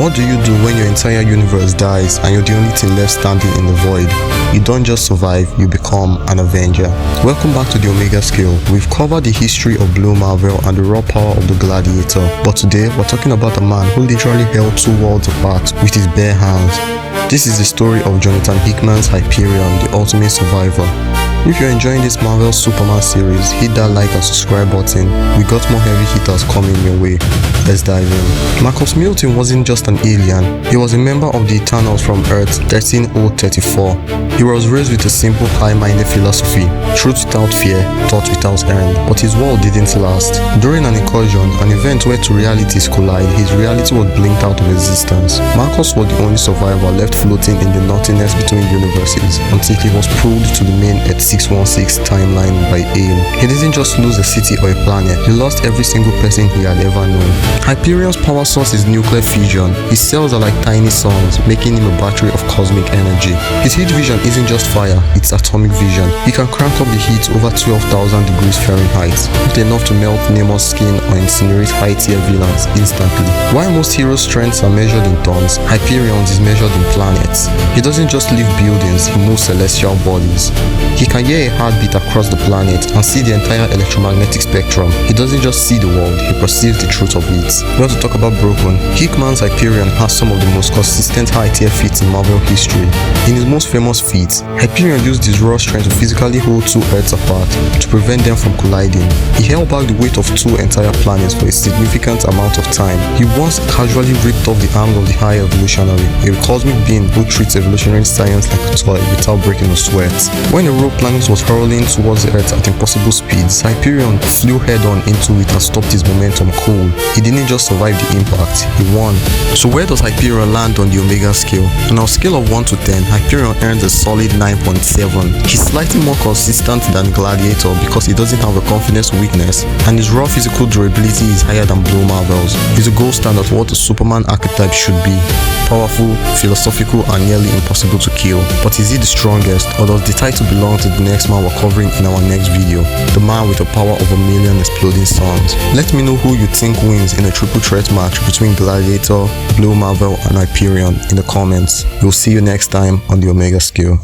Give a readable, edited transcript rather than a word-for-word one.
What do you do when your entire universe dies and you're the only thing left standing in the void? You don't just survive, you become an Avenger. Welcome back to the Omega Scale. We've covered the history of Blue Marvel and the raw power of the Gladiator, but today we're talking about a man who literally held two worlds apart with his bare hands. This is the story of Jonathan Hickman's Hyperion, the ultimate survivor. If you're enjoying this Marvel Superman series, hit that like and subscribe button. We got more heavy hitters coming your way. Let's dive in. Marcus Milton wasn't just an alien, he was a member of the Eternals from Earth 13034. He was raised with a simple, high-minded philosophy: truth without fear, thought without end. But his world didn't last. During an incursion, an event where two realities collide, his reality was blinked out of existence. Marcus was the only survivor left floating in the nothingness between universes until he was pulled to the main Earth 616 timeline by AIM. He didn't just lose a city or a planet, he lost every single person he had ever known. Hyperion's power source is nuclear fusion. His cells are like tiny suns, making him a battery of cosmic energy. His heat vision isn't just fire, it's atomic vision. He can crank up the heat over 12,000 degrees Fahrenheit, not enough to melt Nemo's skin or incinerate high-tier villains instantly. While most heroes' strengths are measured in tons, Hyperion's is measured in planets. He doesn't just lift buildings, he moves celestial bodies. He can hear a heartbeat across the planet and see the entire electromagnetic spectrum. He doesn't just see the world, he perceives the truth of it. We want to talk about broken. Hickman's Hyperion has some of the most consistent high-tier feats in Marvel history. In his most famous feat, Hyperion used his raw strength to physically hold two Earths apart to prevent them from colliding. He held back the weight of two entire planets for a significant amount of time. He once casually ripped off the arm of the High Evolutionary, a cosmic being who treats evolutionary science like a toy without breaking a sweat. When a rogue planet was hurling towards the Earth at impossible speeds, Hyperion flew head-on into it and stopped his momentum cold. He didn't just survive the impact, he won. So where does Hyperion land on the Omega Scale? On our scale of 1 to 10, Hyperion earns a solid 9.7. He's slightly more consistent than Gladiator because he doesn't have a confidence weakness, and his raw physical durability is higher than Blue Marvel's. He's a gold standard for what a Superman archetype should be: powerful, philosophical, and nearly impossible to kill. But is he the strongest, or does the title belong to the next man we're covering in our next video, the man with a power of 1,000,000 exploding suns? Let me know who you think wins in a triple threat match between Gladiator, Blue Marvel, and Hyperion in the comments. We'll see you next time on the Omega Scale.